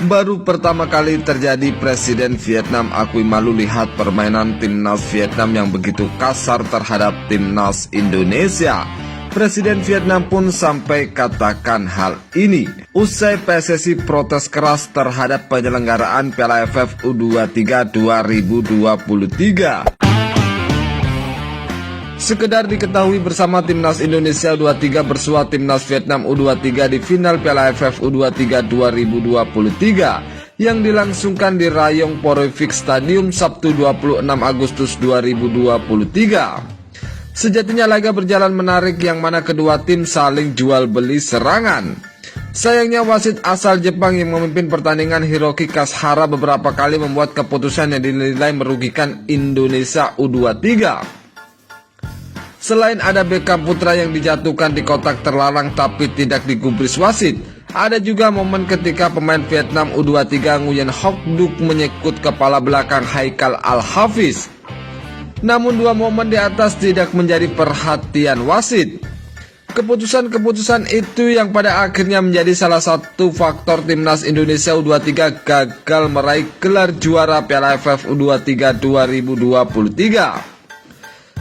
Baru pertama kali terjadi Presiden Vietnam akui malu lihat permainan timnas Vietnam yang begitu kasar terhadap timnas Indonesia. Presiden Vietnam pun sampai katakan hal ini usai PSSI protes keras terhadap penyelenggaraan Piala AFF U23 2023. Sekedar diketahui bersama timnas Indonesia U23 bersua timnas Vietnam U23 di final Piala AFF U23 2023 yang dilangsungkan di Rayong Porevik Stadium Sabtu 26 Agustus 2023. Sejatinya laga berjalan menarik yang mana kedua tim saling jual beli serangan. Sayangnya wasit asal Jepang yang memimpin pertandingan Hiroki Kashihara beberapa kali membuat keputusan yang dinilai merugikan Indonesia U23. Selain ada Beckham Putra yang dijatuhkan di kotak terlarang tapi tidak digubris wasit, ada juga momen ketika pemain Vietnam U23 Nguyen Hoc Duc menyekut kepala belakang Haikal Al-Hafiz. Namun dua momen di atas tidak menjadi perhatian wasit. Keputusan-keputusan itu yang pada akhirnya menjadi salah satu faktor timnas Indonesia U23 gagal meraih gelar juara Piala AFF U23 2023.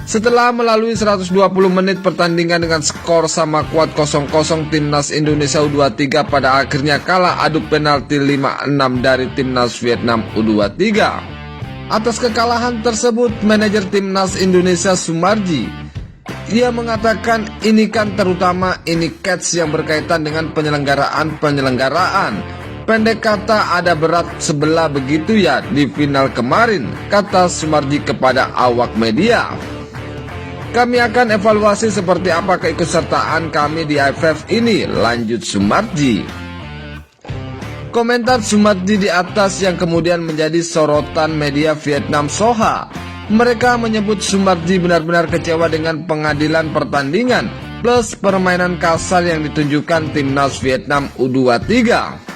Setelah melalui 120 menit pertandingan dengan skor sama kuat 0-0, timnas Indonesia U23 pada akhirnya kalah adu penalti 5-6 dari timnas Vietnam U23. Atas kekalahan tersebut, manajer timnas Indonesia Sumarji, ia mengatakan ini kan terutama ini catch yang berkaitan dengan penyelenggaraan. Pendek kata ada berat sebelah begitu ya di final kemarin, kata Sumarji kepada awak media. Kami akan evaluasi seperti apa keikutsertaan kami di AFF ini, lanjut Sumarji. Komentar Sumarji di atas yang kemudian menjadi sorotan media Vietnam Soha. Mereka menyebut Sumarji benar-benar kecewa dengan pengadilan pertandingan plus permainan kasar yang ditunjukkan timnas Vietnam U23.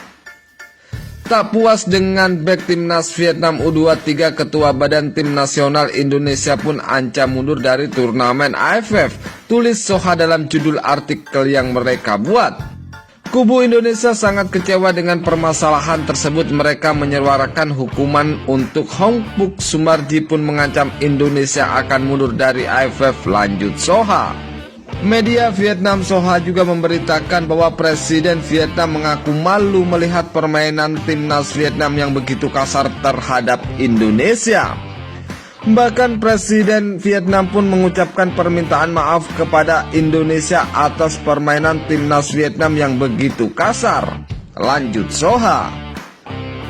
Tak puas dengan bek timnas Vietnam U23, Ketua Badan Tim Nasional Indonesia pun ancam mundur dari turnamen AFF, tulis Soha dalam judul artikel yang mereka buat. Kubu Indonesia sangat kecewa dengan permasalahan tersebut. Mereka menyuarakan hukuman untuk Hong Puk. Sumarji pun mengancam Indonesia akan mundur dari AFF, lanjut Soha. Media Vietnam Soha juga memberitakan bahwa Presiden Vietnam mengaku malu melihat permainan timnas Vietnam yang begitu kasar terhadap Indonesia. Bahkan Presiden Vietnam pun mengucapkan permintaan maaf kepada Indonesia atas permainan timnas Vietnam yang begitu kasar, lanjut Soha.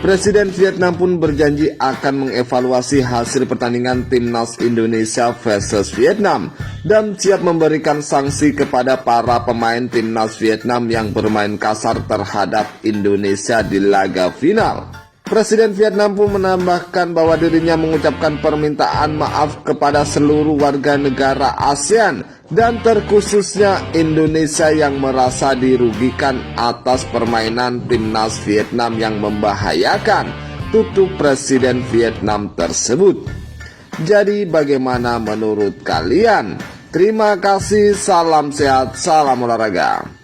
Presiden Vietnam pun berjanji akan mengevaluasi hasil pertandingan timnas Indonesia versus Vietnam dan siap memberikan sanksi kepada para pemain timnas Vietnam yang bermain kasar terhadap Indonesia di laga final. Presiden Vietnam pun menambahkan bahwa dirinya mengucapkan permintaan maaf kepada seluruh warga negara ASEAN dan terkhususnya Indonesia yang merasa dirugikan atas permainan timnas Vietnam yang membahayakan, tutup Presiden Vietnam tersebut. Jadi bagaimana menurut kalian? Terima kasih, salam sehat, salam olahraga.